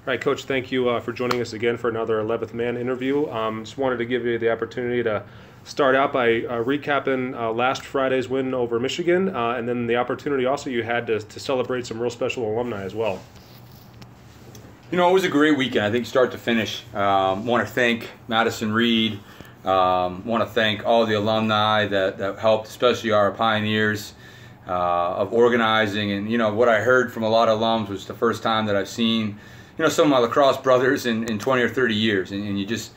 right, Coach, thank you for joining us again for another 11th Man interview. Just wanted to give you the opportunity to start out by recapping last Friday's win over Michigan, and then the opportunity also you had to celebrate some real special alumni as well. You know, it was a great weekend, I think, start to finish. Want to thank Madison Reed, want to thank all the alumni that helped, especially our pioneers of organizing. And, you know, what I heard from a lot of alums was the first time that I've seen, you know, some of my lacrosse brothers in 20 or 30 years. And you just,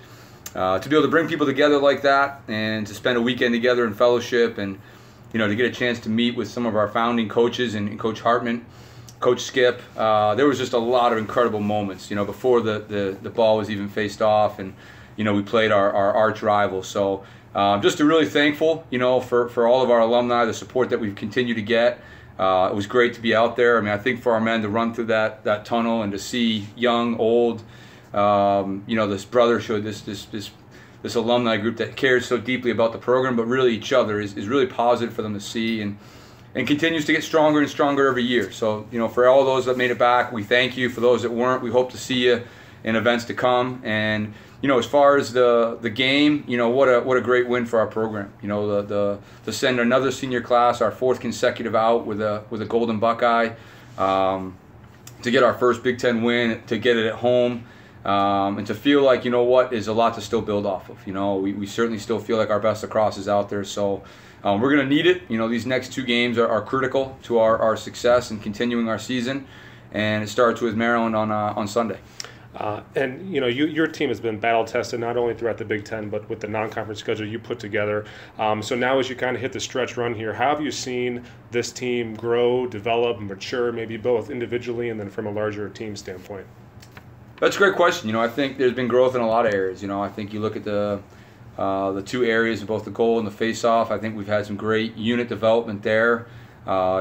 to be able to bring people together like that and to spend a weekend together in fellowship and, you know, to get a chance to meet with some of our founding coaches and Coach Hartman, Coach Skip, there was just a lot of incredible moments, you know, before the ball was even faced off and, you know, we played our arch rival. So just really thankful, you know, for all of our alumni, the support that we've continued to get. It was great to be out there. I mean, I think for our men to run through that tunnel and to see young, old, you know, this brotherhood, this alumni group that cares so deeply about the program, but really each other is really positive for them to see and continues to get stronger and stronger every year. So, you know, for all those that made it back, we thank you. For those that weren't, we hope to see you in events to come. And, you know, as far as the game, you know, what a great win for our program. You know, to send another senior class, our fourth consecutive out with a Golden Buckeye, to get our first Big Ten win, to get it at home, and to feel like, you know what, is a lot to still build off of. You know, we certainly still feel like our best lacrosse is out there. So we're going to need it. You know, these next two games are critical to our success and continuing our season. And it starts with Maryland on Sunday. And, you know, your team has been battle-tested not only throughout the Big Ten, but with the non-conference schedule you put together. So now as you kind of hit the stretch run here, how have you seen this team grow, develop, mature, maybe both individually and then from a larger team standpoint? That's a great question. You know, I think there's been growth in a lot of areas. You know, I think you look at the two areas of both the goal and the face-off. I think we've had some great unit development there.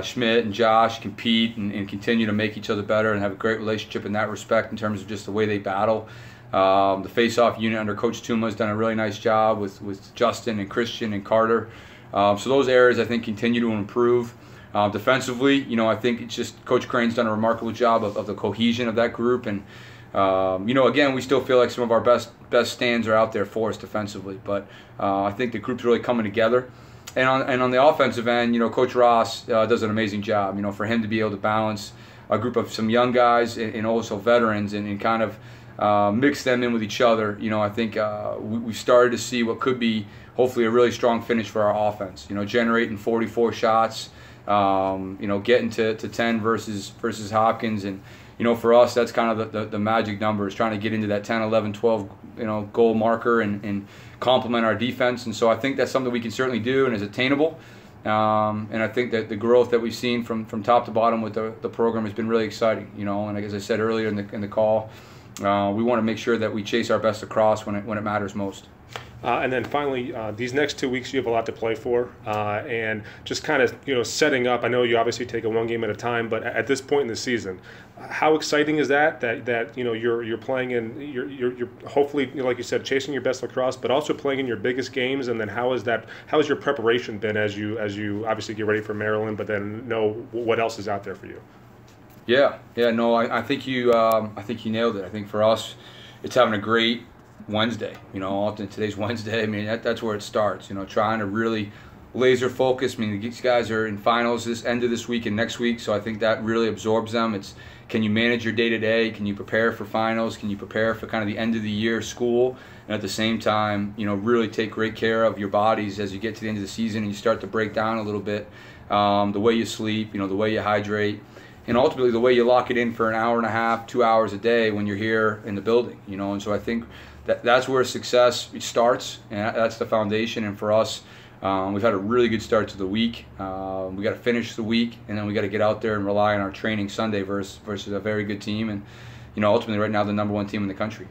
Schmidt and Josh compete and continue to make each other better and have a great relationship in that respect in terms of just the way they battle. The face-off unit under Coach Tuma has done a really nice job with Justin and Christian and Carter. So those areas I think continue to improve. Defensively, you know, I think it's just Coach Crane's done a remarkable job of the cohesion of that group. And you know, again, we still feel like some of our best stands are out there for us defensively, but I think the group's really coming together. And on the offensive end, you know, Coach Ross does an amazing job. You know, for him to be able to balance a group of some young guys and also veterans and kind of mix them in with each other. You know, I think we started to see what could be hopefully a really strong finish for our offense. You know, generating 44 shots. You know, getting to 10 versus Hopkins. And, you know, for us, that's kind of the magic number, is trying to get into that 10, 11, 12, you know, goal marker and complement our defense. And so I think that's something we can certainly do and is attainable. And I think that the growth that we've seen from top to bottom with the program has been really exciting. You know, and as I said earlier in the call, we want to make sure that we chase our best across when it matters most. And then finally, these next 2 weeks you have a lot to play for, and just kind of, you know, setting up. I know you obviously take it one game at a time, but at this point in the season, how exciting is that you know you're playing in you're hopefully, you know, like you said, chasing your best lacrosse, but also playing in your biggest games. And then how has your preparation been as you obviously get ready for Maryland, but then know what else is out there for you? Yeah, no, I think you nailed it. I think for us, it's having a great Wednesday. You know, often today's Wednesday. I mean, that's where it starts. You know, trying to really laser focus. I mean, these guys are in finals this end of this week and next week, so I think that really absorbs them. It's, can you manage your day-to-day? Can you prepare for finals? Can you prepare for kind of the end of the year school? And at the same time, you know, really take great care of your bodies as you get to the end of the season and you start to break down a little bit. The way you sleep, you know, the way you hydrate, and ultimately the way you lock it in for an hour and a half, 2 hours a day when you're here in the building. You know, and so I think that's where success starts, and that's the foundation. And for us, we've had a really good start to the week. We got to finish the week, and then we got to get out there and rely on our training Sunday versus a very good team, and, you know, ultimately right now the #1 team in the country.